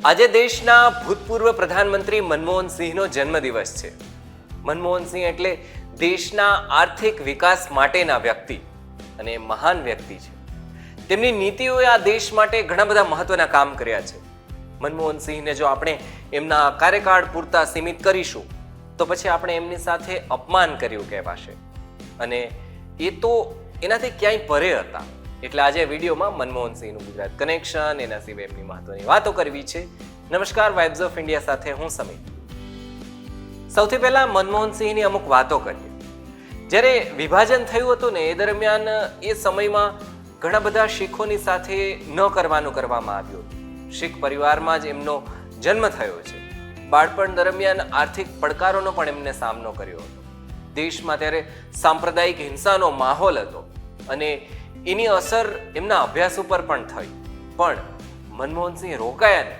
આજે દેશના ભૂતપૂર્વ પ્રધાનમંત્રી મનમોહન સિંહનો જન્મદિવસ છે. મનમોહન સિંહ એટલે દેશના આર્થિક વિકાસ માટેના વ્યક્તિ અને મહાન વ્યક્તિ છે. તેમની નીતિઓએ આ દેશ માટે ઘણા બધા મહત્વના કામ કર્યા છે. મનમોહન સિંહને જો આપણે એમના કાર્યકાળ પૂરતા સીમિત કરીશું તો પછી આપણે એમની સાથે અપમાન કર્યું કહેવાશે, અને એ તો એનાથી ક્યાંય પરે હતા. એટલે આજે વિડીયોમાં મનમોહન સિંહનું ગુજરાત કનેક્શન, એના સિવાય એમની મહત્વની વાતો કરવી છે. નમસ્કાર, વાઇબ્સ ઓફ ઇન્ડિયા સાથે હું સમીર. સૌથી પહેલા મનમોહન સિંહની અમુક વાતો કરીએ. જ્યારે વિભાજન થયું હતું ને એ દરમિયાન એ સમયમાં ઘણા બધા શીખોની સાથે ન કરવાનું કરવામાં આવ્યું હતું. શીખ પરિવારમાં જ એમનો જન્મ થયો છે. બાળપણ દરમિયાન આર્થિક પડકારોનો પણ એમને સામનો કર્યો હતો. દેશમાં ત્યારે સાંપ્રદાયિક હિંસાનો માહોલ હતો અને એની અસર એમના અભ્યાસ ઉપર પણ થઈ. પણ મનમોહનસિંહ રોકાયા ને,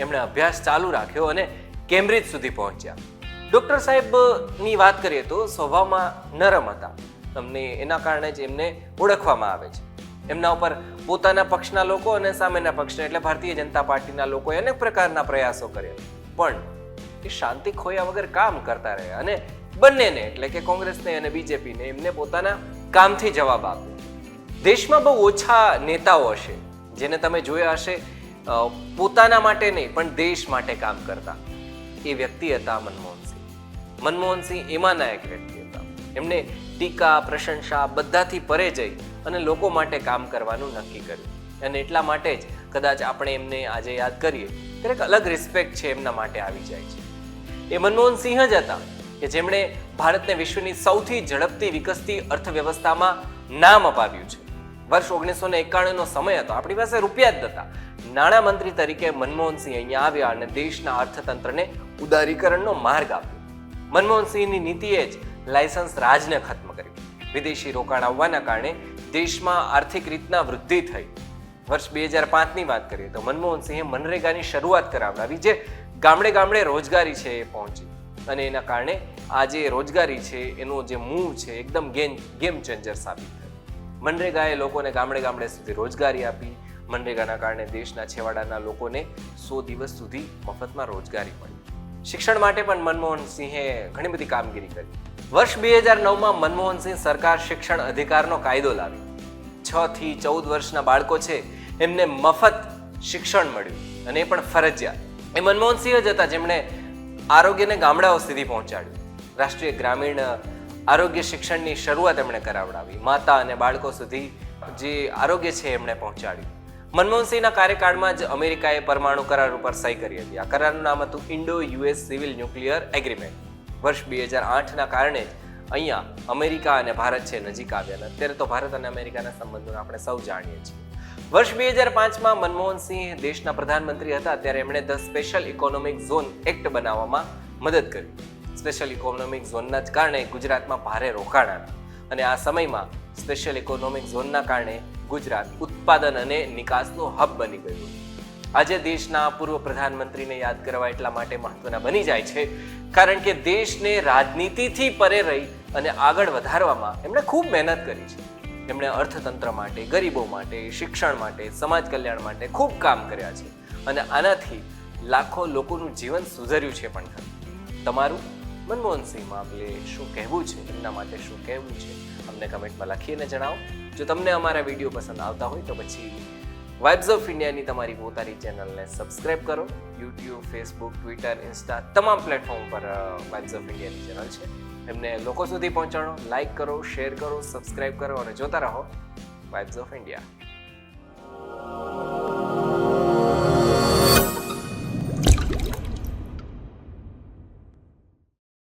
એમણે અભ્યાસ ચાલુ રાખ્યો અને કેમ્બ્રિજ સુધી પહોંચ્યા. ડૉક્ટર સાહેબની વાત કરીએ તો સ્વભાવમાં નરમ હતા. તમને એના કારણે જ એમને ઓળખવામાં આવે છે. એમના ઉપર પોતાના પક્ષના લોકો અને સામેના પક્ષના એટલે ભારતીય જનતા પાર્ટીના લોકોએ અનેક પ્રકારના પ્રયાસો કર્યા, પણ એ શાંતિ ખોયા વગર કામ કરતા રહ્યા અને બંનેને એટલે કે કોંગ્રેસને અને બીજેપીને એમને પોતાના કામથી જવાબ આપ્યો. દેશમાં બહુ ઓછા નેતાઓ હશે જેને તમે જોયા હશે પોતાના માટે નહીં પણ દેશ માટે કામ કરતા. એ વ્યક્તિ હતા મનમોહનસિંહ. મનમોહનસિંહ એમાંના એક વ્યક્તિ હતા. એમને ટીકા, પ્રશંસા બધાથી પરે જઈ અને લોકો માટે કામ કરવાનું નક્કી કર્યું, અને એટલા માટે જ કદાચ આપણે એમને આજે યાદ કરીએ ત્યારે એક અલગ રિસ્પેક્ટ છે એમના માટે આવી જાય છે. એ મનમોહનસિંહ જ હતા કે જેમણે ભારતને વિશ્વની સૌથી ઝડપથી વિકસતી અર્થવ્યવસ્થામાં નામ અપાવ્યું છે. વર્ષ 1991નો સમય હતો, આપણી પાસે રૂપિયા જ નહોતા. નાણામંત્રી તરીકે મનમોહનસિંહ અહીંયા આવ્યા અને દેશના અર્થતંત્રને ઉદારીકરણનો માર્ગ આપ્યો. મનમોહનસિંહની નીતિએ જ લાયસન્સ રાજને ખત્મ કર્યું. વિદેશી રોકાણ આવવાના કારણે દેશમાં આર્થિક રીતના વૃદ્ધિ થઈ. વર્ષ 2005ની વાત કરીએ તો મનમોહનસિંહે મનરેગાની શરૂઆત કરાવડાવી, જે ગામડે ગામડે રોજગારી છે એ પહોંચી, અને એના કારણે આ જે રોજગારી છે એનો જે મૂવ છે એકદમ ગેમ ચેન્જર સાબિત થયું. મનરેગાએ લોકોને ગામડે ગામડે સુધી રોજગારી આપી. મનરેગાના કારણે દેશના છેવાડાના લોકોને 100 દિવસ સુધી મફતમાં રોજગારી મળી. શિક્ષણ માટે પણ મનમોહનસિંહે ઘણી બધી કામગીરી કરી. વર્ષ 2009માં મનમોહનસિંહ સરકાર શિક્ષણ અધિકારનો કાયદો લાવી. 6 થી 14 વર્ષના બાળકો છે એમને મફત શિક્ષણ મળ્યું, અને એ પણ ફરજિયાત. એ મનમોહનસિંહ જ હતા જેમણે આરોગ્યને ગામડાઓ સુધી પહોંચાડ્યું. રાષ્ટ્રીય ગ્રામીણ આરોગ્ય શિક્ષણની શરૂઆત એમણે કરાવડાવી. માતા અને બાળકો સુધી જે આરોગ્ય છે એમણે પહોંચાડ્યું. મનમોહનસિંહના કાર્યકાળમાં જ અમેરિકાએ પરમાણુ કરાર ઉપર સહી કરી હતી. આ કરારનું નામ હતું ઇન્ડો-યુએસ સિવિલ ન્યુક્લિયર એગ્રીમેન્ટ. વર્ષ 2008ના કારણે અહીંયા અમેરિકા અને ભારત છે નજીક આવ્યા. અત્યારે તો ભારત અને અમેરિકાના સંબંધોને આપણે સૌ જાણીએ છીએ. વર્ષ 2005માં મનમોહનસિંહ દેશના પ્રધાનમંત્રી હતા ત્યારે એમણે the special economic zone act બનાવવામાં મદદ કરી. સ્પેશિયલ ઇકોનોમિક ઝોનના જ કારણે ગુજરાતમાં ભારે રોકાણ આવ્યું, અને આ સમયમાં સ્પેશિયલ ઇકોનોમિક ઝોનના કારણે ગુજરાત ઉત્પાદન અને નિકાસનું હબ બની ગયું. આજે દેશના પૂર્વ પ્રધાનમંત્રીને યાદ કરવા એટલા માટે મહત્વના બની જાય છે કારણ કે દેશને રાજનીતિથી પરે રહી અને આગળ વધારવામાં એમણે ખૂબ મહેનત કરી છે. એમણે અર્થતંત્ર માટે, ગરીબો માટે, શિક્ષણ માટે, સમાજ કલ્યાણ માટે ખૂબ કામ કર્યા છે, અને આનાથી લાખો લોકોનું જીવન સુધર્યું છે પણ ખરું. તમારું મનમોહનસિંહ મામલે શું કહેવું છે, એમના માટે શું કહેવું છે, અમને કમેન્ટમાં લખીને જણાવો. જો તમને અમારા વિડીયો પસંદ આવતા હોય તો પછી વાઇબ્સ ઓફ ઇન્ડિયાની તમારી પોતાની ચેનલને સબસ્ક્રાઇબ કરો. યુટ્યુબ, ફેસબુક, ટ્વિટર, ઇન્સ્ટા તમામ પ્લેટફોર્મ પર વાઇબ્સ ઓફ ઇન્ડિયાની ચેનલ છે. એમને લોકો સુધી પહોંચાડો, લાઇક કરો, શેર કરો, સબસ્ક્રાઇબ કરો અને જોતા રહો વાઇબ્સ ઓફ ઇન્ડિયા.